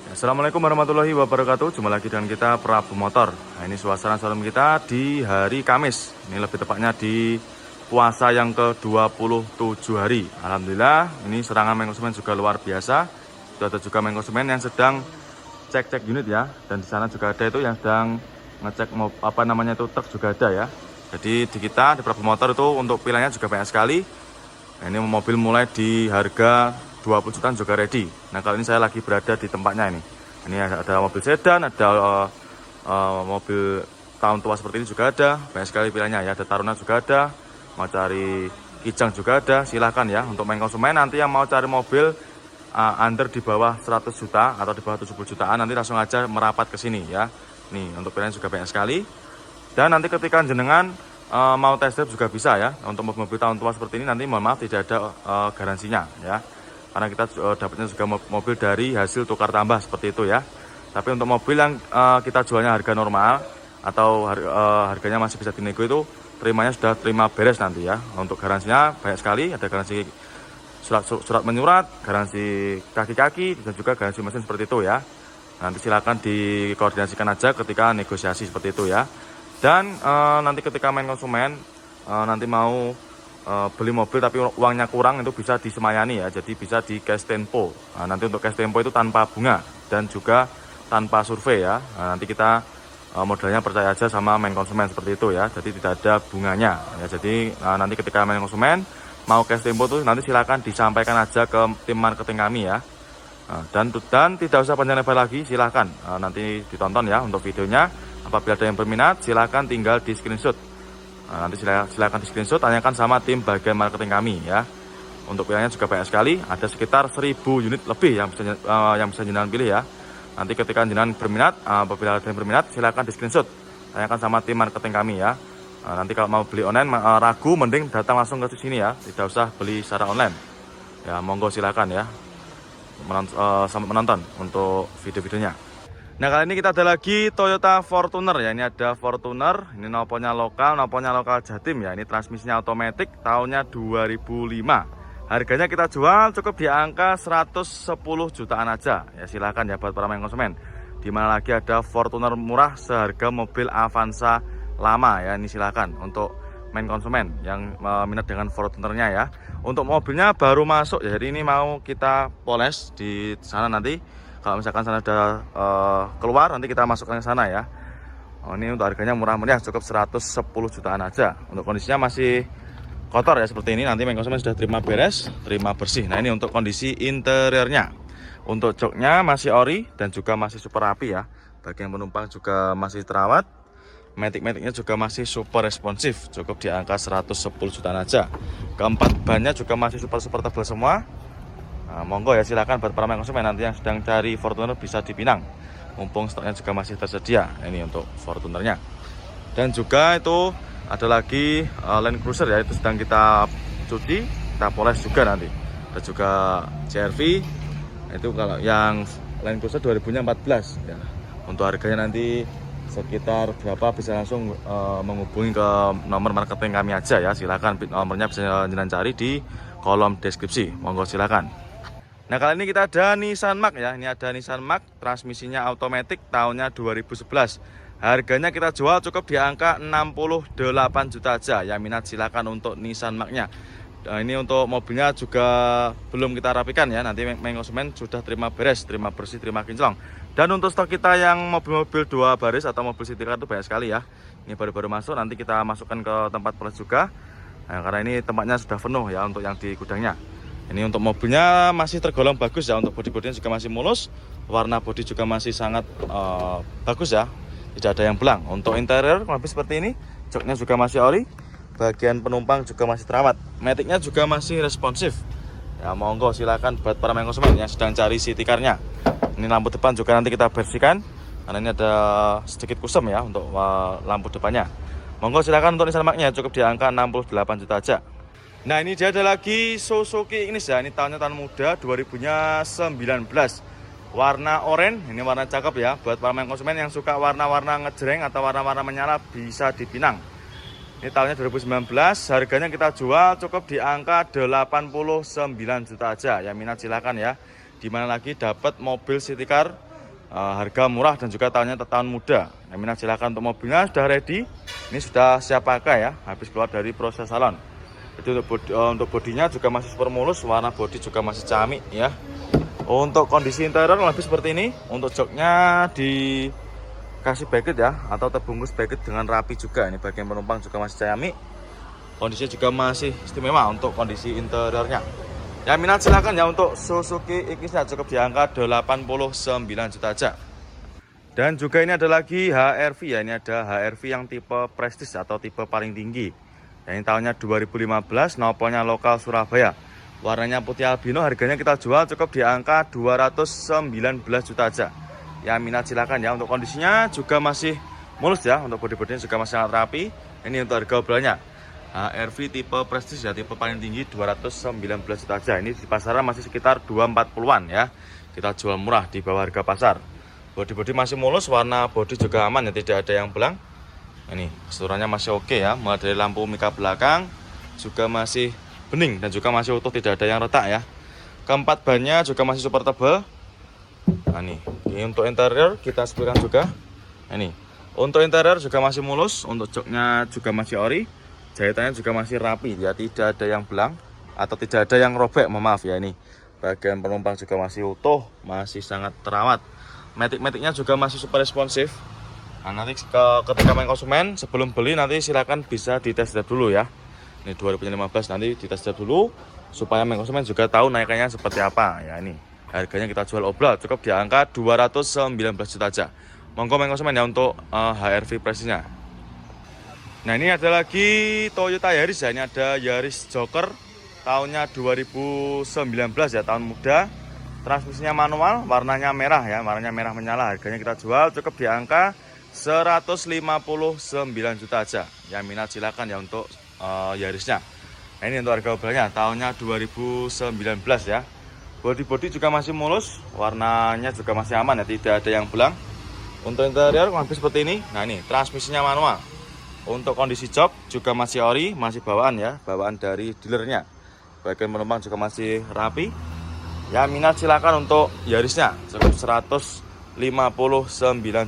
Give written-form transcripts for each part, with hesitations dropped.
Assalamualaikum warahmatullahi wabarakatuh. Jumpa lagi dengan kita Prabu Motor. Nah, ini suasana showroom kita di hari Kamis. Ini lebih tepatnya di puasa yang ke-27 hari. Alhamdulillah, ini serangan main konsumen juga luar biasa. Itu ada juga main konsumen yang sedang cek-cek unit ya. Dan di sana juga ada itu yang sedang ngecek truk juga ada ya. Jadi di kita di Prabu Motor itu untuk pilihannya juga banyak sekali. Nah, ini mobil mulai di harga 20 jutaan juga ready. Nah, kali ini saya lagi berada di tempatnya ini. Ini ada mobil sedan, ada mobil tahun tua seperti ini juga ada. Banyak sekali pilihannya ya. Ada Taruna juga ada. Mau cari Kijang juga ada. Silahkan ya untuk main konsumen. Nanti yang mau cari mobil under di bawah 100 juta atau di bawah 70 jutaan, nanti langsung aja merapat ke sini ya. Nih, untuk pilihan juga banyak sekali. Dan nanti ketika jenengan mau test drive juga bisa ya. Untuk mobil-mobil tahun tua seperti ini nanti mohon maaf tidak ada garansinya ya. Karena kita dapatnya juga mobil dari hasil tukar tambah seperti itu ya. Tapi untuk mobil yang kita jualnya harga normal atau harganya masih bisa dinego itu terimanya sudah terima beres nanti ya. Untuk garansinya banyak sekali, ada garansi surat menyurat, garansi kaki-kaki dan juga garansi mesin seperti itu ya. Nanti silakan dikoordinasikan aja ketika negosiasi seperti itu ya. Dan nanti ketika main konsumen nanti mau beli mobil tapi uangnya kurang, itu bisa disemayani ya. Jadi bisa di cash tempo. Nah, nanti untuk cash tempo itu tanpa bunga dan juga tanpa survei ya. Nah, nanti kita modalnya percaya aja sama main konsumen seperti itu ya. Jadi tidak ada bunganya ya. Jadi nanti ketika main konsumen mau cash tempo tuh nanti silakan disampaikan aja ke tim marketing kami ya. Dan tidak usah panjang lebar lagi, silahkan nanti ditonton ya untuk videonya. Apabila ada yang berminat, silahkan tinggal di screenshot. Nanti silahkan di screenshot, tanyakan sama tim bagian marketing kami ya. Untuk pilihannya juga banyak sekali, ada sekitar 1000 unit lebih yang bisa jenengan pilih ya. Nanti ketika jenengan berminat, apabila ada yang berminat, silahkan di screenshot, tanyakan sama tim marketing kami ya. Nanti kalau mau beli online ragu, mending datang langsung ke sini ya, tidak usah beli secara online ya. Monggo silahkan ya sampai menonton untuk video-videonya. Nah, kali ini kita ada lagi Toyota Fortuner ya. Ini ada Fortuner, ini noponya lokal Jatim ya. Ini transmisinya otomatis, tahunnya 2005. Harganya kita jual cukup di angka 110 jutaan aja ya. Silahkan ya buat para main konsumen. Dimana lagi ada Fortuner murah seharga mobil Avanza lama ya. Ini silahkan untuk main konsumen yang minat dengan Fortunernya ya. Untuk mobilnya baru masuk ya, jadi ini mau kita poles di sana nanti. Kalau misalkan sana sudah keluar, nanti kita masukkan ke sana ya. Ini untuk harganya murah meriah, cukup 110 jutaan aja. Untuk kondisinya masih kotor ya seperti ini. Nanti main konsumen sudah terima beres, terima bersih. Nah, ini untuk kondisi interiornya. Untuk joknya masih ori dan juga masih super rapi ya. Bagian penumpang juga masih terawat. Matic-maticnya juga masih super responsif, cukup di angka 110 jutaan aja. Keempat bannya juga masih super tebal semua. Nah, monggo ya, silakan buat para main konsumen nanti yang sedang cari Fortuner bisa dipinang. Mumpung stoknya juga masih tersedia. Ini untuk Fortunernya. Dan juga itu ada lagi Land Cruiser ya, itu sedang kita cuci, kita poles juga nanti. Ada juga CR-V. Itu kalau yang Land Cruiser 2014 ya. Untuk harganya nanti sekitar berapa bisa langsung menghubungi ke nomor marketing kami aja ya. Silakan nomornya bisa jenengan cari di kolom deskripsi. Monggo silakan. Nah, kali ini kita ada Nissan Mark ya. Ini ada Nissan Mark, transmisinya otomatis, tahunnya 2011. Harganya kita jual cukup di angka 68 juta aja. Yang minat silakan untuk Nissan Mark-nya. Nah, ini untuk mobilnya juga belum kita rapikan ya. Nanti main konsumen sudah terima beres, terima bersih, terima kinclong. Dan untuk stok kita yang mobil-mobil 2 baris atau mobil city car itu banyak sekali ya. Ini baru-baru masuk, nanti kita masukkan ke tempat poles juga. Nah, karena ini tempatnya sudah penuh ya untuk yang di gudangnya. Ini untuk mobilnya masih tergolong bagus ya. Untuk bodi-bodinya juga masih mulus. Warna bodi juga masih sangat bagus ya. Tidak ada yang belang. Untuk interior lebih seperti ini. Joknya juga masih ori. Bagian penumpang juga masih terawat. Maticnya juga masih responsif. Ya, monggo silakan buat para main konsumen yang sedang cari city car-nya. Ini lampu depan juga nanti kita bersihkan. Karena ini ada sedikit kusam ya untuk lampu depannya. Monggo silakan untuk Nissan Mark-nya, cukup di angka 68 juta aja. Nah, ini dia ada lagi Suzuki Ignis ya. Ini tahun muda 2019. Warna oranye, ini warna cakep ya. Buat para main konsumen yang suka warna-warna ngejreng atau warna-warna menyala bisa dipinang. Ini tahunnya 2019, harganya kita jual cukup di angka 89 juta aja. Yang minat silakan ya. Dimana lagi dapat mobil city car harga murah dan juga tahunnya tahun muda. Yang minat silakan. Untuk mobilnya sudah ready, ini sudah siap pakai ya, habis keluar dari proses salon. Jadi untuk bodinya juga masih super mulus, warna bodi juga masih ciamik ya. Untuk kondisi interior lebih seperti ini. Untuk joknya dikasih backet ya, atau terbungkus backet dengan rapi juga. Ini bagian penumpang juga masih ciamik. Kondisinya juga masih istimewa untuk kondisi interiornya. Yang minat silahkan ya. Untuk Suzuki Ignis cukup di angka 89 juta aja. Dan juga ini ada lagi HR-V ya. Ini ada HR-V yang tipe Prestige atau tipe paling tinggi. Ini tahunnya 2015, nopolnya lokal Surabaya. Warnanya putih albino, harganya kita jual cukup di angka 219 juta aja. Yang minat silakan ya. Untuk kondisinya juga masih mulus ya. Untuk bodi-bodinya juga masih sangat rapi. Ini untuk harga obrolannya. HR-V tipe Prestige ya, tipe paling tinggi 219 juta aja. Ini di pasaran masih sekitar 240-an ya. Kita jual murah di bawah harga pasar. Bodi-bodi masih mulus, warna bodi juga aman ya, tidak ada yang belang. Ini keseluruhannya masih oke ya, mulai dari lampu mika belakang juga masih bening dan juga masih utuh, tidak ada yang retak ya. Keempat bannya juga masih super tebal. Nah ini untuk interior kita sebutkan juga. Ini untuk interior juga masih mulus, untuk joknya juga masih ori, jahitannya juga masih rapi ya, tidak ada yang belang atau tidak ada yang robek, maaf ya. Ini bagian penumpang juga masih utuh, masih sangat terawat. Matic-maticnya juga masih super responsif. Nah, nanti ketika main konsumen sebelum beli nanti silakan bisa dites drive dulu ya. Ini 2015 nanti dites drive dulu supaya main konsumen juga tahu naikannya seperti apa ya. Ini harganya kita jual obral cukup di angka 219 juta aja. Monggo main konsumen ya untuk HR-V Prestige-nya. Nah ini ada lagi Toyota Yaris ya. Ini ada Yaris Joker tahunnya 2019 ya, tahun muda. Transmisinya manual, warnanya merah ya, warnanya merah menyala. Harganya kita jual cukup di angka 159 juta aja. Yang minat silakan ya untuk Yarisnya. Nah, ini untuk harga obrolannya tahunnya 2019 ya. Bodi juga masih mulus, warnanya juga masih aman ya, tidak ada yang belang. Untuk interior hampir seperti ini. Nah ini transmisinya manual. Untuk kondisi jok juga masih ori, masih bawaan ya, bawaan dari dealernya. Bagian penumpang juga masih rapi. Ya minat silakan untuk Yarisnya cukup 159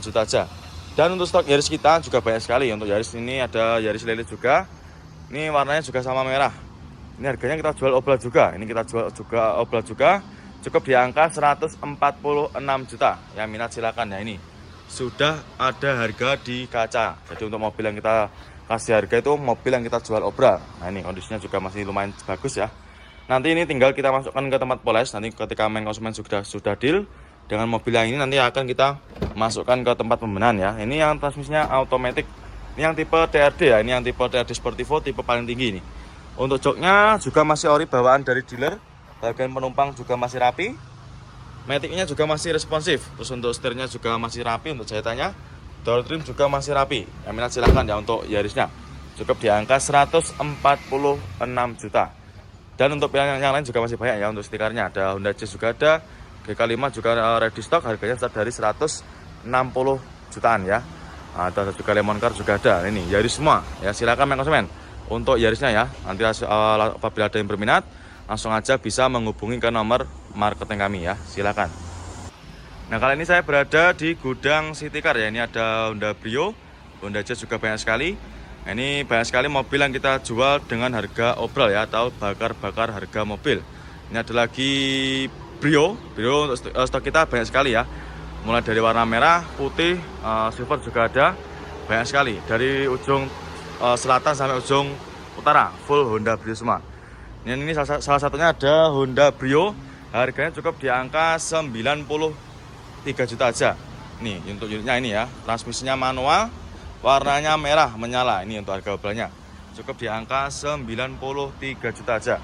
juta aja. Dan untuk stok Yaris kita juga banyak sekali. Untuk Yaris ini ada Yaris Lele juga. Ini warnanya juga sama merah. Ini harganya kita jual obral juga. Ini kita jual juga obral juga. Cukup di angka 146 juta. Yang minat silakan ya. Ini sudah ada harga di kaca. Jadi untuk mobil yang kita kasih harga itu mobil yang kita jual obral. Nah ini kondisinya juga masih lumayan bagus ya. Nanti ini tinggal kita masukkan ke tempat poles. Nanti ketika main konsumen sudah deal dengan mobil yang ini, nanti akan kita masukkan ke tempat pembenahan ya. Ini yang transmisinya automatic. Ini yang tipe TRD ya. Ini yang tipe TRD Sportivo, tipe paling tinggi ini. Untuk joknya juga masih ori, bawaan dari dealer. Bagian penumpang juga masih rapi. Maticnya juga masih responsif. Terus untuk setirnya juga masih rapi. Untuk jahitannya, door trim juga masih rapi. Yang minat silahkan ya untuk Yarisnya. Cukup di angka 146 juta. Dan untuk pilihan yang lain juga masih banyak ya. Untuk stikernya ada Honda Jazz juga ada, GK5 juga ready stock, harganya start dari 160 jutaan ya. Ada juga Lemon Car juga ada. Ini Yaris semua ya, silakan main konsumen untuk Yarisnya ya. Nanti apabila ada yang berminat langsung aja bisa menghubungi ke nomor marketing kami ya, silakan. Nah kali ini saya berada di gudang City Car ya. Ini ada Honda Brio, Honda Jazz juga banyak sekali. Nah, ini banyak sekali mobil yang kita jual dengan harga obral ya, atau bakar-bakar harga mobil. Ini ada lagi Brio untuk stok kita banyak sekali ya. Mulai dari warna merah, putih, silver juga ada. Banyak sekali. Dari ujung selatan sampai ujung utara, full Honda Brio semua. Ini salah satunya ada Honda Brio. Harganya cukup di angka 93 juta aja. Nih untuk unitnya ini ya. Transmisinya manual, warnanya merah menyala. Ini untuk harga obrolannya. Cukup di angka 93 juta aja.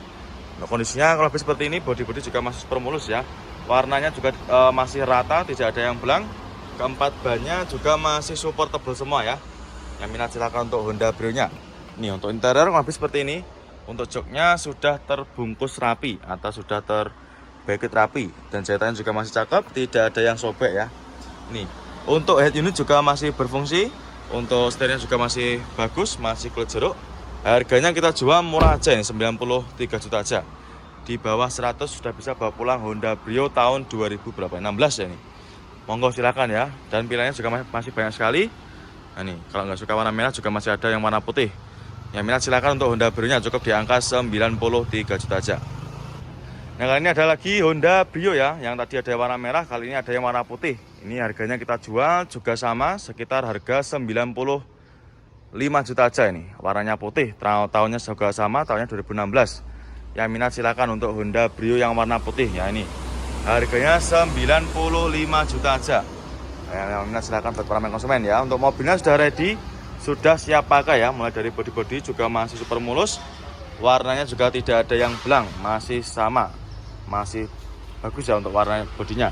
Nah, kondisinya kalau lebih seperti ini, bodi juga masih super mulus ya. Warnanya juga masih rata, tidak ada yang belang. Keempat bannya juga masih support tebal semua ya. Yang minat silakan untuk Honda Brio-nya. Nih untuk interior lebih seperti ini. Untuk joknya sudah terbungkus rapi atau sudah terbacket rapi, dan jahitannya juga masih cakep, tidak ada yang sobek ya. Nih untuk head unit juga masih berfungsi. Untuk setirnya juga masih bagus, masih kulit jeruk. Harganya kita jual murah aja ini 93 juta aja. Di bawah 100 sudah bisa bawa pulang Honda Brio tahun 2016 ya ini. Monggo silakan ya. Dan pilihannya juga masih banyak sekali. Nah nih, kalau nggak suka warna merah juga masih ada yang warna putih. Yang minat silakan untuk Honda Brio-nya cukup di angka 93 juta aja. Nah kali ini ada lagi Honda Brio ya, yang tadi ada warna merah, kali ini ada yang warna putih. Ini harganya kita jual juga sama, sekitar harga 95 juta aja ini. Warnanya putih, tahunnya juga sama, tahunnya 2016. Yang minat silakan untuk Honda Brio yang warna putih ya ini. Harganya 95 juta aja. Yang minat silakan buat para konsumen ya. Untuk mobilnya sudah ready, sudah siap pakai ya, mulai dari bodi-bodi juga masih super mulus. Warnanya juga tidak ada yang belang, masih sama. Masih bagus ya untuk warna bodinya.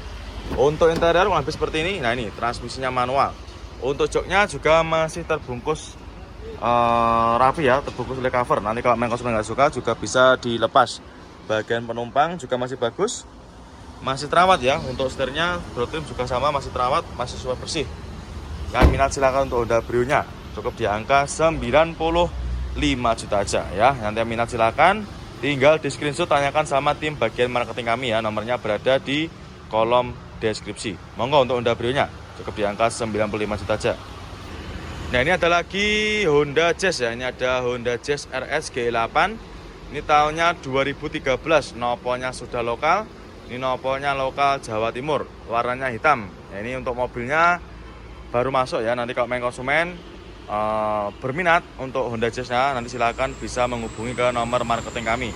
Untuk interior lebih seperti ini. Nah ini transmisinya manual. Untuk joknya juga masih terbungkus rapi ya, terbungkus oleh cover. Nanti kalau main konsumen nggak suka juga bisa dilepas. Bagian penumpang juga masih bagus, masih terawat ya. Untuk setirnya trim juga sama, masih terawat, masih super bersih. Yang minat silakan untuk Honda Brio-nya cukup di angka 95 juta aja ya. Nanti yang minat silakan tinggal di screenshot, tanyakan sama tim bagian marketing kami ya. Nomornya berada di kolom deskripsi. Monggo untuk Honda Brio-nya cukup di angka 95 juta aja. Nah ini ada lagi Honda Jazz ya. Ini ada Honda Jazz RS G8. Ini tahunnya 2013. Noponya sudah lokal. Ini noponya lokal Jawa Timur. Warnanya hitam. Nah, ini untuk mobilnya baru masuk ya. Nanti kalau main konsumen berminat untuk Honda Jazz-nya, nanti silakan bisa menghubungi ke nomor marketing kami.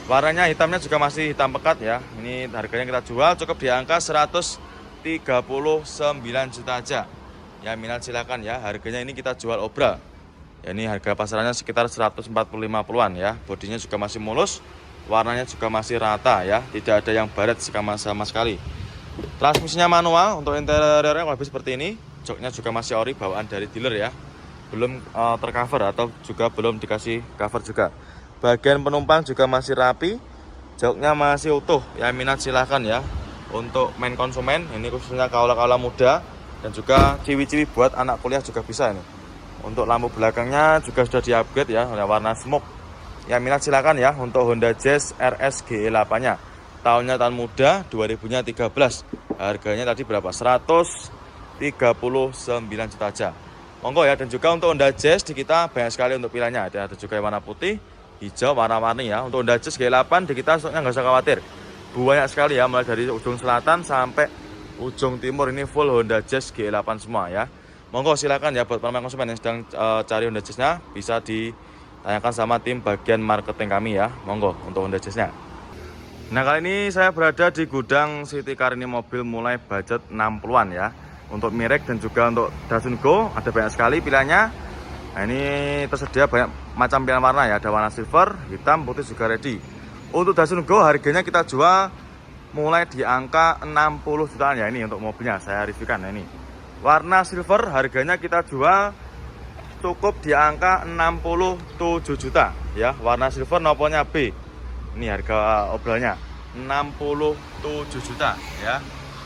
Warnanya hitamnya juga masih hitam pekat ya. Ini harganya kita jual cukup di angka 139 juta aja. Ya minat silakan ya. Harganya ini kita jual obra. Ya, ini harga pasarannya sekitar 145-an ya. Bodinya juga masih mulus, warnanya juga masih rata ya. Tidak ada yang baret sama sekali. Transmisinya manual. Untuk interiornya lebih seperti ini. Joknya juga masih ori, bawaan dari dealer ya. Belum tercover atau juga belum dikasih cover juga. Bagian penumpang juga masih rapi, joknya masih utuh. Yang minat silahkan ya. Untuk main konsumen, ini khususnya kaula-kaula muda dan juga ciwi-ciwi buat anak kuliah juga bisa ini. Untuk lampu belakangnya juga sudah di-upgrade ya, warna smoke. Yang minat silakan ya untuk Honda Jazz RS GE8-nya. Tahunnya tahun muda, 2000-nya 13. Harganya tadi berapa? 139 juta aja. Monggo ya. Dan juga untuk Honda Jazz di kita banyak sekali untuk pilihannya. Ada juga yang warna putih, hijau, warna-warni ya. Untuk Honda Jazz G8 di kita stoknya nggak usah khawatir. Banyak sekali ya, mulai dari ujung selatan sampai ujung timur ini full Honda Jazz G8 semua ya. Monggo silakan ya buat para konsumen yang sedang cari Honda Jazz-nya, bisa ditanyakan sama tim bagian marketing kami ya. Monggo untuk Honda Jazz-nya. Nah kali ini saya berada di gudang City Car, ini mobil mulai budget 60-an ya. Untuk Mirek dan juga untuk Datsun Go ada banyak sekali pilihannya. Nah ini tersedia banyak macam pilihan warna ya. Ada warna silver, hitam, putih juga ready. Untuk Datsun Go harganya kita jual mulai di angka 60 jutaan ya. Ini untuk mobilnya saya reviewkan. Nah ini warna silver harganya kita jual cukup di angka 67 juta ya. Warna silver noponya B. Ini harga obrolnya 67 juta ya.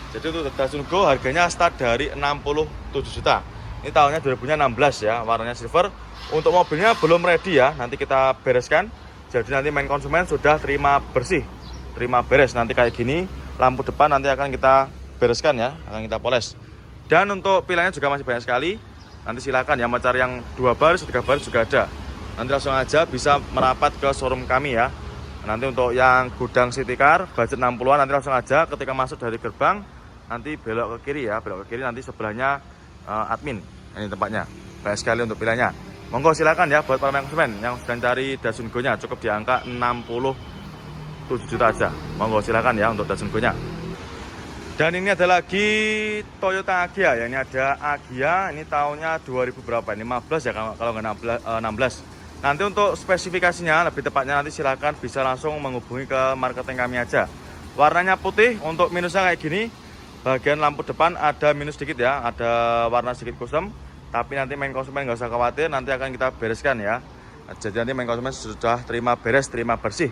Jadi untuk Datsun Go harganya start dari 67 juta. Ini tahunnya 2016 ya, warnanya silver. Untuk mobilnya belum ready ya, nanti kita bereskan. Jadi nanti main konsumen sudah terima bersih, terima beres. Nanti kayak gini, lampu depan nanti akan kita bereskan ya, akan kita poles. Dan untuk pilihannya juga masih banyak sekali. Nanti silakan ya, mau cari yang 2 baris, 3 baris juga ada. Nanti langsung aja bisa merapat ke showroom kami ya. Nanti untuk yang gudang City Car, budget 60-an, nanti langsung aja ketika masuk dari gerbang, nanti belok ke kiri ya, belok ke kiri nanti sebelahnya admin. Ini tempatnya banyak sekali untuk pilihannya. Monggo silakan ya buat para konsumen yang sedang cari Datsun Go-nya, cukup di angka 67 juta aja. Monggo silakan ya untuk Datsun Go-nya. Dan ini ada lagi Toyota Agya ya. Ini ada Agya, ini tahunnya 2000 berapa? 15 ya kalau nggak 16. Nanti untuk spesifikasinya lebih tepatnya nanti silakan bisa langsung menghubungi ke marketing kami aja. Warnanya putih, untuk minusnya kayak gini. Bagian lampu depan ada minus sedikit ya, ada warna sedikit kusam. Tapi nanti main konsumen nggak usah khawatir, nanti akan kita bereskan ya. Jadi nanti main konsumen sudah terima beres, terima bersih.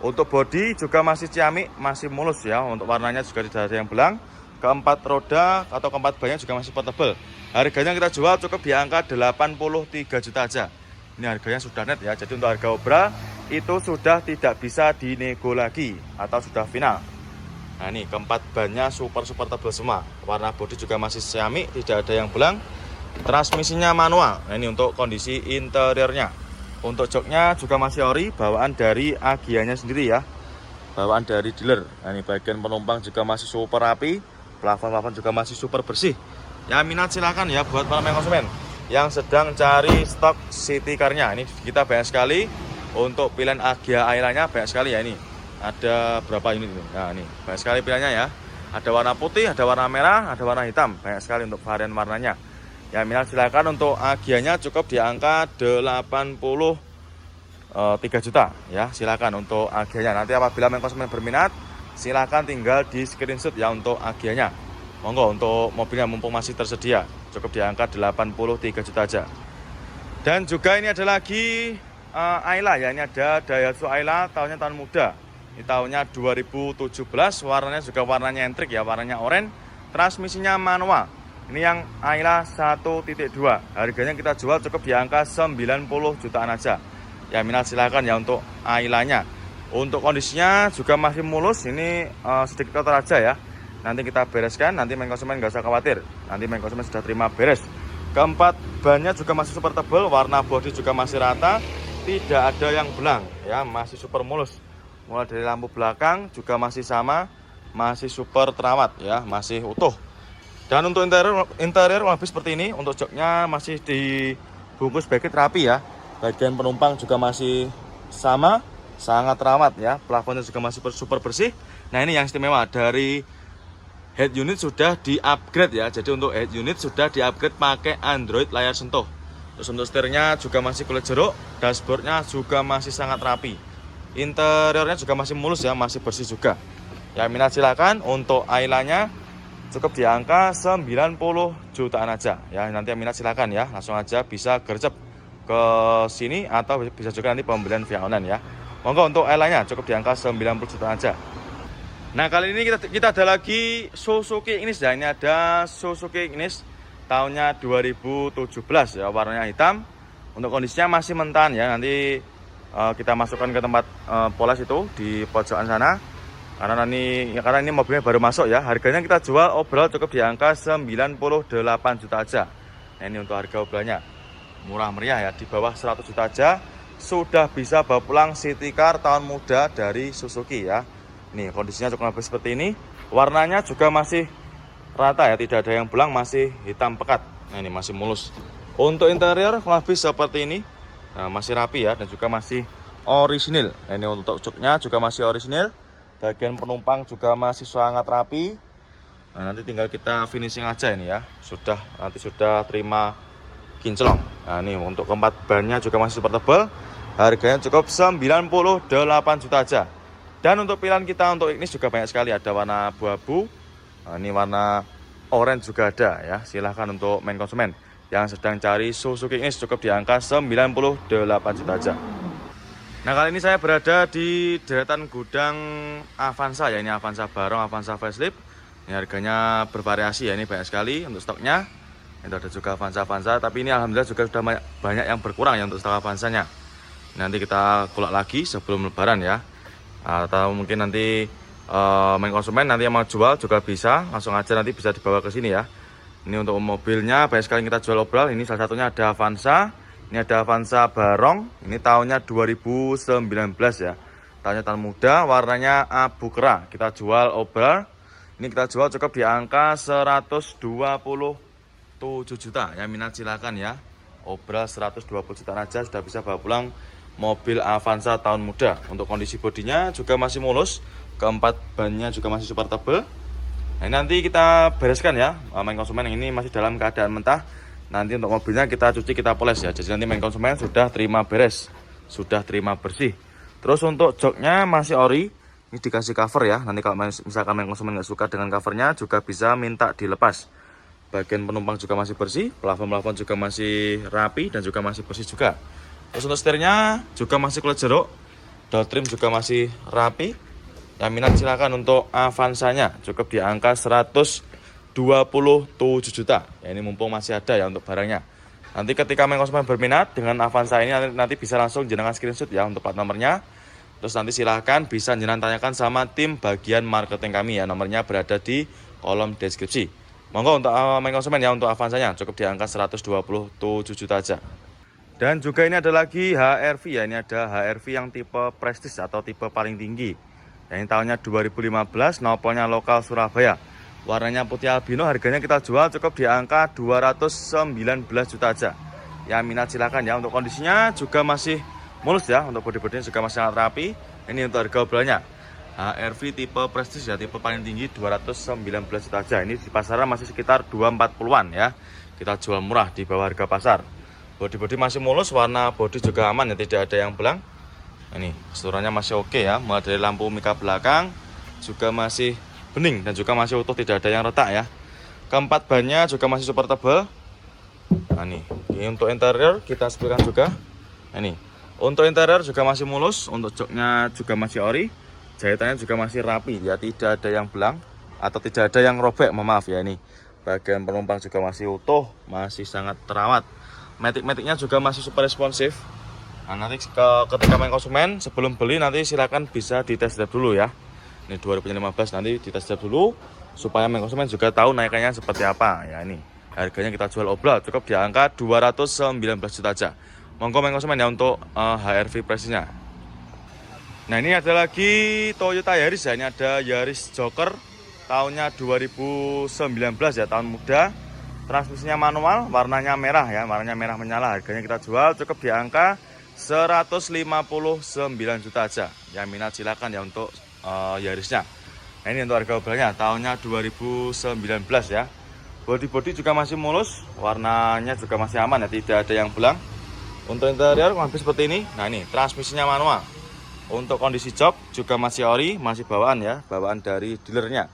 Untuk bodi juga masih ciamik, masih mulus ya. Untuk warnanya juga tidak ada yang belang. Keempat roda atau keempat bannya juga masih portable. Harganya kita jual cukup di angka 83 juta aja. Ini harganya sudah net ya. Jadi untuk harga obra itu sudah tidak bisa dinego lagi atau sudah final. Nah ini keempat bannya super tebal semua. Warna bodi juga masih Xiaomi, tidak ada yang belang. Transmisinya manual. Nah ini untuk kondisi interiornya. Untuk joknya juga masih ori, bawaan dari Agianya sendiri ya, bawaan dari dealer. Nah ini bagian penumpang juga masih super rapi, plafon juga masih super bersih. Ya minat silakan ya buat para konsumen yang sedang cari stok city car-nya. Ini kita banyak sekali untuk pilihan Agia Ailanya, banyak sekali ya ini. Ada berapa unit ini? Nah ini banyak sekali pilihannya ya. Ada warna putih, ada warna merah, ada warna hitam. Banyak sekali untuk varian warnanya. Ya minat silakan. Untuk Agianya cukup di angka 83 juta ya. Silakan untuk Agianya. Nanti apabila konsumen berminat, silakan tinggal di screenshot ya untuk Agianya. Monggo untuk mobilnya mumpung masih tersedia. Cukup di angka 83 juta aja. Dan juga ini ada lagi Ayla ya. Ini ada Daihatsu Ayla, tahunnya tahun muda. Ini tahunnya 2017, warnanya juga warnanya entrik ya, warnanya oranye. Transmisinya manual. Ini yang Ayla 1.2. Harganya kita jual cukup di angka 90 jutaan aja. Ya minat silakan ya untuk Ailanya. Untuk kondisinya juga masih mulus, ini sedikit kotor aja ya. Nanti kita bereskan, nanti konsumen nggak usah khawatir. Nanti konsumen sudah terima beres. Keempat bannya juga masih super tebal, warna bodi juga masih rata, tidak ada yang belang ya, masih super mulus. Mulai dari lampu belakang juga masih sama, masih super terawat ya, masih utuh. Dan untuk interior lebih seperti ini. Untuk joknya masih dibungkus backlit rapi ya. Bagian penumpang juga masih sama, sangat terawat ya. Plafonnya juga masih super bersih. Nah ini yang istimewa, dari head unit sudah di-upgrade ya. Jadi untuk head unit sudah di-upgrade pakai Android layar sentuh. Terus untuk setirnya juga masih kulit jeruk, dashboardnya juga masih sangat rapi. Interiornya juga masih mulus ya, masih bersih juga. Ya minat silakan. Untuk Ailanya cukup di angka 90 jutaan aja ya. Nanti yang minat silakan ya, langsung aja bisa gercep ke sini atau bisa juga nanti pembelian via online ya. Monggo untuk Ailanya cukup di angka 90 jutaan aja. Nah kali ini kita ada lagi Suzuki Ignis ya. Ini ada Suzuki Ignis tahunnya 2017 ya, warnanya hitam. Untuk kondisinya masih mentah ya. Nanti kita masukkan ke tempat poles itu di pojokan sana. Karena ini mobilnya baru masuk ya. Harganya kita jual overall cukup di angka 98 juta aja. Nah ini untuk harga overallnya murah meriah ya, di bawah 100 juta aja sudah bisa bawa pulang city car tahun muda dari Suzuki ya. Nih kondisinya cukup lebih seperti ini. Warnanya juga masih rata ya, tidak ada yang belang, masih hitam pekat. Nah ini masih mulus. Untuk interior lebih seperti ini. Nah, masih rapi ya, dan juga masih orisinil. Nah, ini untuk joknya juga masih orisinil. Bagian penumpang juga masih sangat rapi. Nah, nanti tinggal kita finishing aja ini ya. Nanti sudah terima kinclong. Nah ini untuk keempat bannya juga masih super tebal. Harganya cukup 98 juta aja. Dan untuk pilihan kita untuk Ignis juga banyak sekali. Ada warna abu-abu. Nah, ini warna orange juga ada ya. Silahkan untuk konsumen yang sedang cari Suzuki Ignis cukup di angka 98 juta aja. Nah kali ini saya berada di deretan gudang Avanza ya. Ini Avanza Barong, Avanza facelift. Ini harganya bervariasi ya, ini banyak sekali untuk stoknya. Itu ada juga Avanza, tapi ini alhamdulillah juga sudah banyak yang berkurang ya untuk stok Avanzanya. Nanti kita kulak lagi sebelum lebaran ya. Atau mungkin nanti konsumen nanti yang mau jual juga bisa, langsung aja nanti bisa dibawa ke sini ya. Ini untuk mobilnya banyak sekali kita jual obral. Ini salah satunya ada Avanza. Ini ada Avanza Barong. Ini tahunnya 2019 ya. Tahunnya tahun muda, warnanya abu kera. Kita jual obral. Ini kita jual cukup di angka 127 juta. Yang minat silakan ya. Obral 120 juta aja sudah bisa bawa pulang mobil Avanza tahun muda. Untuk kondisi bodinya juga masih mulus. Keempat bannya juga masih super tebal. Nah, nanti kita bereskan ya, konsumen yang ini masih dalam keadaan mentah. Nanti untuk mobilnya kita cuci, kita poles ya. Jadi nanti konsumen sudah terima beres, sudah terima bersih. Terus untuk joknya masih ori, ini dikasih cover ya. Nanti kalau misalkan konsumen nggak suka dengan covernya juga bisa minta dilepas. Bagian penumpang juga masih bersih, plafon juga masih rapi dan juga masih bersih juga. Terus untuk setirnya juga masih kulit jeruk, door trim juga masih rapi. Yang minat silakan untuk Avanzanya cukup di angka 127 juta. Ya ini mumpung masih ada ya untuk barangnya. Nanti ketika konsumen berminat dengan Avanza ini nanti bisa langsung jenengan screenshot ya untuk plat nomornya. Terus nanti silahkan bisa jenengan tanyakan sama tim bagian marketing kami ya. Nomornya berada di kolom deskripsi. Monggo untuk main konsumen ya, untuk Avanzanya cukup di angka 127 juta aja. Dan juga ini ada lagi HR-V ya. Ini ada HR-V yang tipe prestis atau tipe paling tinggi. Ya, ini tahunnya 2015, nopolnya lokal Surabaya. Warnanya putih albino, harganya kita jual cukup di angka 219 juta aja. Ya minat silakan ya. Untuk kondisinya juga masih mulus ya, untuk bodi-bodinya juga masih sangat rapi. Ini untuk harga obrolannya HR-V tipe prestis ya, tipe paling tinggi 219 juta aja. Ini di pasaran masih sekitar 240-an ya. Kita jual murah di bawah harga pasar. Bodi-bodi masih mulus, warna bodi juga aman ya, tidak ada yang belang. Ini keseluruhannya masih oke ya, mulai dari lampu mika belakang juga masih bening dan juga masih utuh, tidak ada yang retak ya. Keempat bannya juga masih super tebal. Nah ini untuk interior kita sebutkan juga. Nah, ini untuk interior juga masih mulus, untuk joknya juga masih ori, jahitannya juga masih rapi ya, tidak ada yang belang atau tidak ada yang robek, maaf ya. Ini bagian penumpang juga masih utuh, masih sangat terawat. Matic-maticnya juga masih super responsif. Nah nanti ketika main konsumen sebelum beli nanti silakan bisa dites drive dulu ya. Ini 2015 nanti dites drive dulu supaya main konsumen juga tahu naikannya seperti apa ya. Ini harganya kita jual obrol cukup di angka 219 juta aja. Monggo main konsumen ya untuk HR-V presisnya. Nah ini ada lagi Toyota Yaris ya. Ini ada Yaris Joker tahunnya 2019 ya, tahun muda. Transmisinya manual, warnanya merah ya, warnanya merah menyala. Harganya kita jual cukup di angka 159 juta aja. Yang minat silakan ya untuk Yarisnya. Nah ini untuk harga obrolannya tahunnya 2019 ya. Bodi-bodi juga masih mulus, warnanya juga masih aman ya, tidak ada yang belang. Untuk interior hampir seperti ini. Nah ini transmisinya manual. Untuk kondisi jok juga masih ori, masih bawaan ya, bawaan dari dealernya.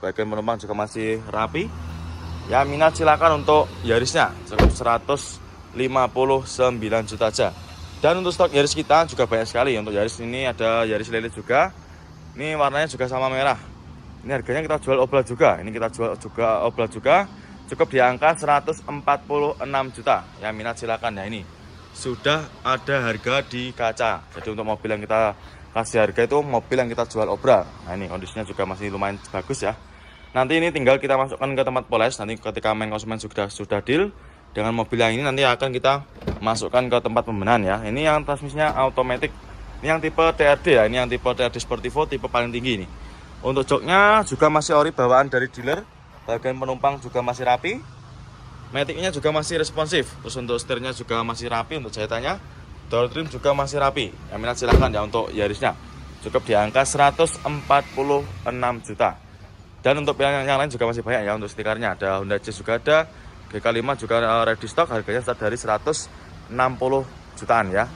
Bagian penumpang juga masih rapi. Ya minat silakan untuk Yarisnya cukup 159 juta aja. Dan untuk stok Yaris kita juga banyak sekali. Untuk Yaris ini ada Yaris Lele juga. Ini warnanya juga sama merah. Ini harganya kita jual obral juga. Ini kita jual juga obral juga. Cukup di angka 146 juta. Yang minat silakan ya. Ini sudah ada harga di kaca. Jadi untuk mobil yang kita kasih harga itu mobil yang kita jual obral. Nah ini kondisinya juga masih lumayan bagus ya. Nanti ini tinggal kita masukkan ke tempat poles. Nanti ketika main konsumen sudah deal dengan mobil yang ini, nanti akan kita masukkan ke tempat pembenahan ya. Ini yang transmisinya automatic. Ini yang tipe TRD ya. Ini yang tipe TRD Sportivo, tipe paling tinggi ini. Untuk joknya juga masih ori bawaan dari dealer. Bagian penumpang juga masih rapi. Maticnya juga masih responsif. Terus untuk setirnya juga masih rapi. Untuk jahitannya, door trim juga masih rapi. Yang minat silahkan ya untuk Yarisnya. Cukup di angka 146 juta. Dan untuk pilihan yang lain juga masih banyak ya. Untuk stikernya ada Honda Jazz juga ada, GK5 juga ready stock, harganya start dari 160 jutaan ya.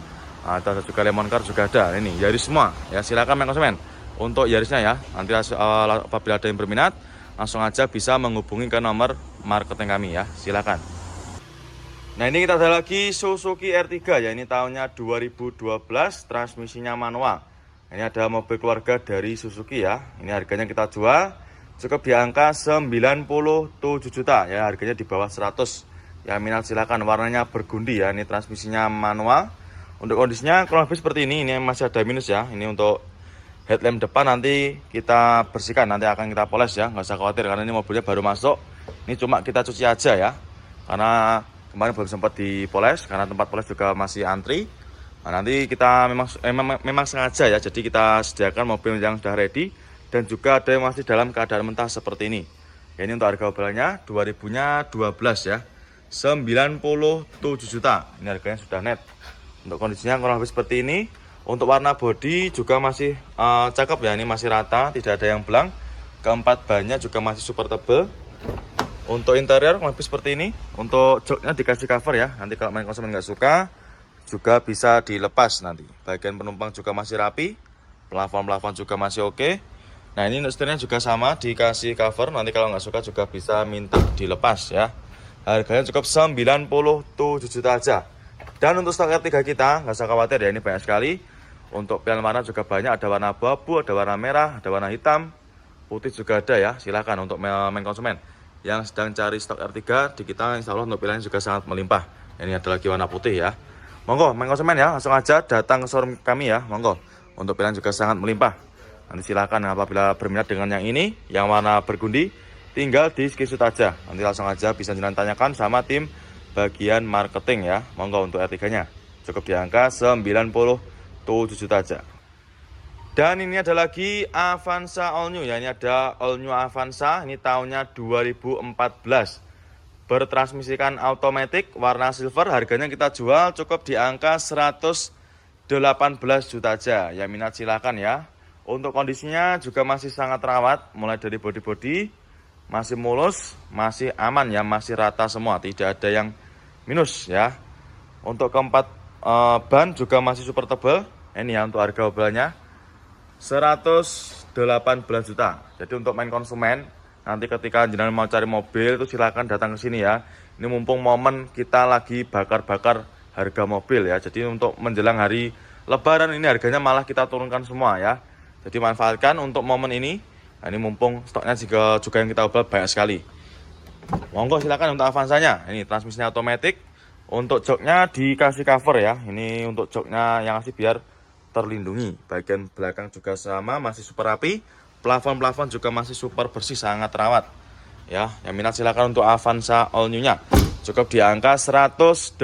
Ada juga Lemon Car juga ada. Ini Yaris semua ya, silakan main konsumen untuk Yarisnya ya. Nanti apabila ada yang berminat langsung aja bisa menghubungi ke nomor marketing kami ya, silakan. Nah ini kita ada lagi Suzuki R3 ya. Ini tahunnya 2012, transmisinya manual. Ini ada mobil keluarga dari Suzuki ya. Ini harganya kita jual cukup di angka 97 juta ya, harganya di bawah 100. Ya minat silakan, warnanya bergundi ya. Ini transmisinya manual. Untuk kondisinya kurang lebih seperti ini masih ada minus ya. Ini untuk headlamp depan nanti kita bersihkan, nanti akan kita poles ya, nggak usah khawatir karena ini mobilnya baru masuk. Ini cuma kita cuci aja ya, karena kemarin belum sempat dipoles karena tempat poles juga masih antri. Nah, nanti kita memang sengaja ya, jadi kita sediakan mobil yang sudah ready. Dan juga ada yang masih dalam keadaan mentah seperti ini. Ya, ini untuk harga obrolannya 2012 ya, 97 juta. Ini harganya sudah net. Untuk kondisinya kurang lebih seperti ini. Untuk warna bodi juga masih cakep ya, ini masih rata, tidak ada yang belang. Keempat bannya juga masih super tebal. Untuk interior kurang lebih seperti ini. Untuk joknya dikasih cover ya. Nanti kalau main konsumen nggak suka juga bisa dilepas nanti. Bagian penumpang juga masih rapi. Plafon juga masih oke. Nah ini setirnya juga sama, dikasih cover. Nanti kalau nggak suka juga bisa minta dilepas ya. Harganya cukup 97 juta aja. Dan untuk stok R3 kita nggak usah khawatir ya, ini banyak sekali. Untuk pilihan warna juga banyak, ada warna abu-abu, ada warna merah, ada warna hitam, putih juga ada ya. Silakan untuk main konsumen yang sedang cari stok R3 di kita, insya Allah untuk pilihannya juga sangat melimpah. Ini ada lagi warna putih ya. Monggo main konsumen ya, langsung aja datang ke showroom kami ya. Monggo Untuk pilihan juga sangat melimpah. Nanti silakan apabila berminat dengan yang ini, yang warna bergundi, tinggal di screenshot aja. Nanti langsung aja bisa jangan tanyakan sama tim bagian marketing ya. Monggo untuk R3-nya. Cukup di angka 97 juta aja. Dan ini ada lagi Avanza All New ya. Ini ada All New Avanza. Ini tahunnya 2014. Bertransmisikan automatic warna silver. Harganya kita jual cukup di angka 118 juta aja. Yang minat silakan ya. Untuk kondisinya juga masih sangat rawat, mulai dari bodi-bodi masih mulus, masih aman ya, masih rata semua, tidak ada yang minus ya. Untuk keempat ban juga masih super tebal. Ini ya untuk harga obrolannya 118 juta. Jadi untuk main konsumen, nanti ketika jenengan mau cari mobil itu silakan datang ke sini ya. Ini mumpung momen kita lagi bakar-bakar harga mobil ya. Jadi untuk menjelang hari Lebaran ini harganya malah kita turunkan semua ya. Jadi manfaatkan untuk momen ini. Nah, ini mumpung stoknya juga yang kita obral banyak sekali. Monggo silakan untuk Avanzanya. Ini transmisinya otomatis. Untuk joknya dikasih cover ya. Ini untuk joknya yang kasih biar terlindungi. Bagian belakang juga sama, masih super rapi. Plafon juga masih super bersih, sangat rawat. Ya, yang minat silakan untuk Avanza All New-nya. Cukup di angka 118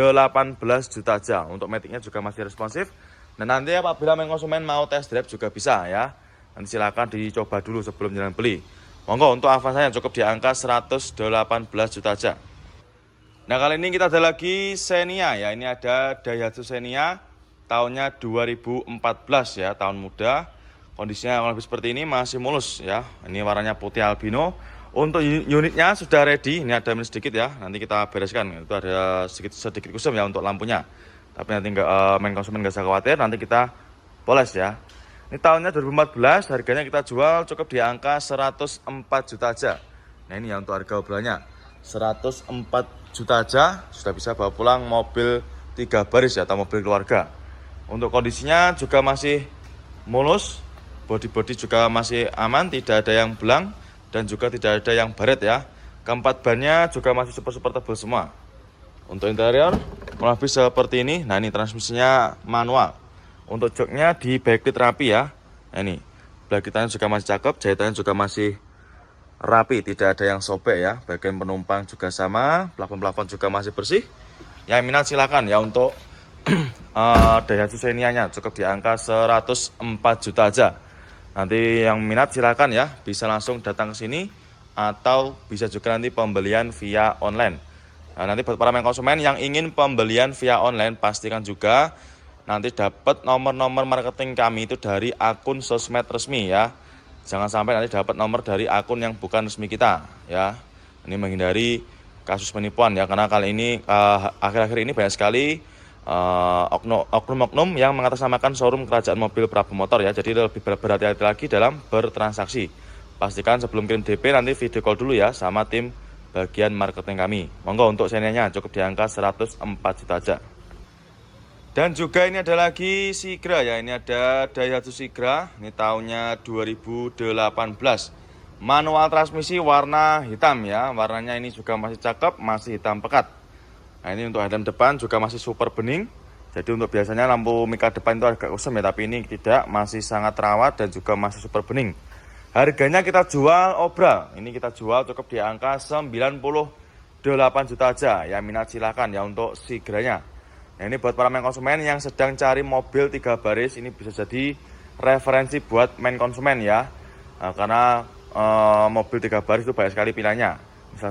juta aja. Untuk matic-nya juga masih responsif. Dan nanti apabila main konsumen mau test drive juga bisa ya. Nanti silakan dicoba dulu sebelum jalan beli. Monggo untuk Avanza yang cukup di angka 118 juta aja. Nah kali ini kita ada lagi Xenia ya. Ini ada Daihatsu Xenia tahunnya 2014 ya, tahun muda. Kondisinya lebih seperti ini, masih mulus ya. Ini warnanya putih albino. Untuk unitnya sudah ready. Ini ada minus sedikit ya. Nanti kita bereskan. Itu ada sedikit kusum ya untuk lampunya. Tapi nanti main konsumen nggak usah khawatir, nanti kita poles ya. Ini tahunnya 2014, harganya kita jual cukup di angka 104 juta aja. Nah ini ya untuk harga obrolannya 104 juta aja, sudah bisa bawa pulang mobil 3 baris ya, atau mobil keluarga. Untuk kondisinya juga masih mulus, bodi juga masih aman, tidak ada yang belang dan juga tidak ada yang baret ya. Keempat bannya juga masih super tebal semua. Untuk interior lebih seperti ini. Nah ini transmisinya manual. Untuk joknya di backlit rapi ya. Nah, ini backlitannya juga masih cakep, jahitannya juga masih rapi, tidak ada yang sobek ya. Bagian penumpang juga sama, plafon juga masih bersih. Yang minat silakan ya untuk Daihatsu Xenia-nya cukup di angka 104 juta aja. Nanti yang minat silakan ya, bisa langsung datang ke sini atau bisa juga nanti pembelian via online. Nah, nanti buat para main konsumen yang ingin pembelian via online, pastikan juga nanti dapat nomor-nomor marketing kami itu dari akun sosmed resmi ya. Jangan sampai nanti dapat nomor dari akun yang bukan resmi kita ya. Ini menghindari kasus penipuan ya, karena kali ini akhir-akhir ini banyak sekali oknum-oknum yang mengatasnamakan showroom Kerajaan Mobil Prabu Motor ya. Jadi lebih berhati-hati lagi dalam bertransaksi. Pastikan sebelum kirim DP nanti video call dulu ya sama tim bagian marketing kami. Monggo untuk Xenia-nya cukup di angka 104 juta aja. Dan juga ini ada lagi Sigra ya. Ini ada Daihatsu Sigra. Ini tahunnya 2018. Manual transmisi warna hitam ya. Warnanya ini juga masih cakep, masih hitam pekat. Nah ini untuk headlamp depan juga masih super bening. Jadi untuk biasanya lampu mika depan itu agak kusam ya, tapi ini tidak, masih sangat rawat dan juga masih super bening. Harganya kita jual obral. Ini kita jual cukup di angka 98 juta aja. Ya minat silakan ya untuk Sigranya. Nah, ini buat para main konsumen yang sedang cari mobil 3 baris, ini bisa jadi referensi buat main konsumen ya. Nah, karena mobil 3 baris itu banyak sekali pilihannya.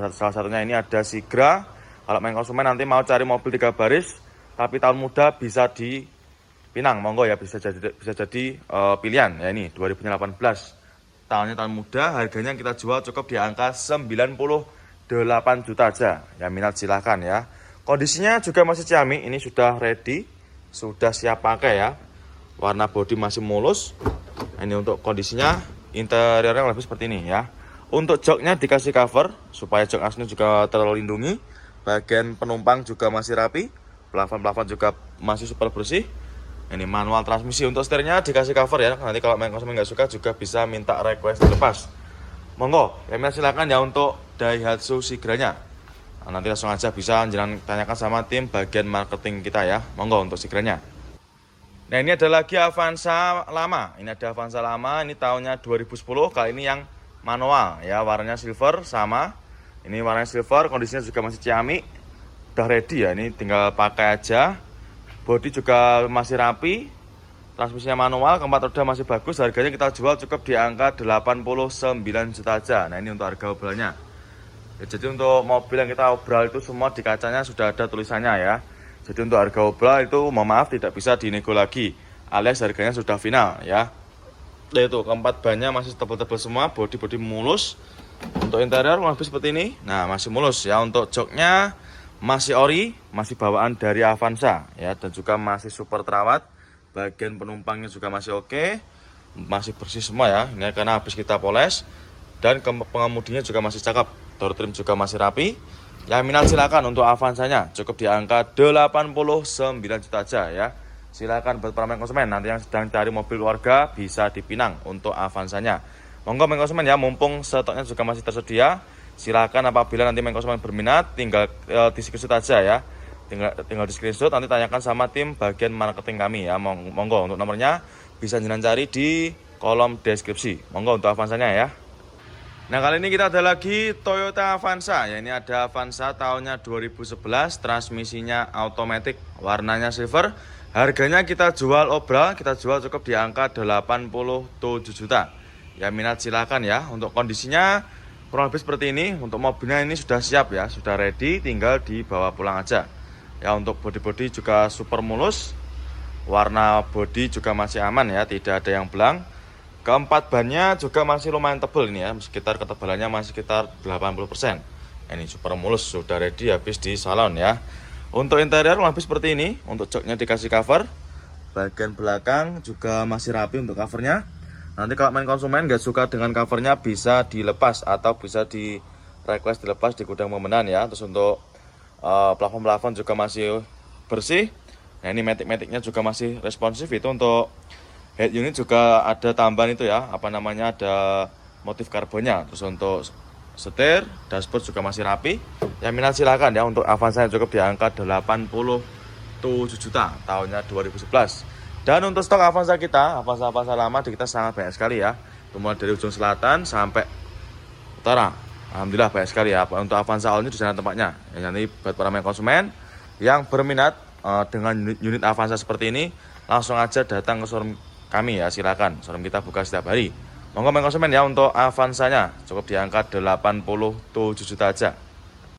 Salah satunya ini ada Sigra. Kalau main konsumen nanti mau cari mobil 3 baris tapi tahun muda, bisa di Pinang, monggo ya, bisa jadi pilihan ya. Ini 2018. Tahunnya tahun muda, harganya kita jual cukup di angka 98 juta aja. Ya minat silahkan ya. Kondisinya juga masih ciamik, ini sudah ready, sudah siap pakai ya. Warna bodi masih mulus. Nah, ini untuk kondisinya, interiornya lebih seperti ini ya. Untuk joknya dikasih cover supaya jok aslinya juga terlindungi. Bagian penumpang juga masih rapi, plafon juga masih super bersih. Ini manual transmisi. Untuk setirnya dikasih cover ya. Nanti kalau main konsumen nggak suka juga bisa minta request dilepas. Monggo, kami silakan ya untuk Daihatsu Sigranya. Nah, nanti langsung aja bisa jangan tanyakan sama tim bagian marketing kita ya. Monggo untuk Sigranya. Nah, ini ada lagi Avanza lama. Ini ada Avanza lama, ini tahunnya 2010. Kali ini yang manual ya, warnanya silver sama. Ini warnanya silver, kondisinya juga masih ciamik. Udah ready ya, ini tinggal pakai aja. Bodi juga masih rapi. Transmisinya manual, keempat roda masih bagus. Harganya kita jual cukup di angka 89 juta aja. Nah, ini untuk harga obralnya. Ya, jadi untuk mobil yang kita obral itu semua di kacanya sudah ada tulisannya ya. Jadi untuk harga obral itu mohon maaf tidak bisa dinego lagi, alias harganya sudah final ya. Nah, itu keempat bannya masih tebal-tebal semua, bodi-bodi mulus. Untuk interior lebih seperti ini. Nah, masih mulus ya. Untuk joknya masih ori, masih bawaan dari Avanza ya, dan juga masih super terawat. Bagian penumpangnya juga masih oke, masih bersih semua ya. Ini karena habis kita poles, dan pengemudinya juga masih cakep. Door trim juga masih rapi. Yang minat silakan untuk Avanzanya, cukup di angka 89 juta aja ya. Silakan buat para konsumen nanti yang sedang cari mobil keluarga bisa dipinang untuk Avanzanya. Monggo konsumen ya, mumpung stoknya juga masih tersedia. Silakan apabila nanti konsumen berminat, tinggal di screenshot aja ya. Tinggal di screenshot, nanti tanyakan sama tim bagian marketing kami ya. Monggo untuk nomornya bisa jenengan cari di kolom deskripsi. Monggo untuk Avanzanya ya. Nah, kali ini kita ada lagi Toyota Avanza ya. Ini ada Avanza tahunnya 2011, transmisinya automatic, warnanya silver. Harganya kita jual obral, kita jual cukup di angka 87 juta. Ya, minat silakan ya. Untuk kondisinya kurang lebih seperti ini. Untuk mobilnya ini sudah siap ya, sudah ready, tinggal dibawa pulang aja. Ya, untuk bodi-bodi juga super mulus. Warna bodi juga masih aman ya, tidak ada yang belang. Keempat bannya juga masih lumayan tebal ini ya, sekitar ketebalannya masih sekitar 80%. Ini super mulus, sudah ready habis di salon ya. Untuk interior lebih seperti ini. Untuk joknya dikasih cover, bagian belakang juga masih rapi untuk covernya. Nanti kalau konsumen nggak suka dengan covernya bisa dilepas atau bisa di request dilepas di gudang pemenan ya. Terus untuk plafon-plafon juga masih bersih. Nah, ini matic-maticnya juga masih responsif. Itu untuk head unit juga ada tambahan itu ya, ada motif karbonnya. Terus untuk setir, dashboard juga masih rapi. Yang minat silakan ya, untuk Avanza yang cukup di angka 87 juta tahunnya 2011. Dan untuk stok Avanza kita, Avanza lama di kita sangat banyak sekali ya. Mulai dari ujung selatan sampai utara. Alhamdulillah banyak sekali ya. Untuk Avanza all ini di sana tempatnya. Ya, nanti buat para konsumen yang berminat dengan unit Avanza seperti ini, langsung aja datang ke showroom kami ya, silakan. Showroom kita buka setiap hari. Monggo konsumen ya, untuk Avanzanya cukup di angka 87 juta aja.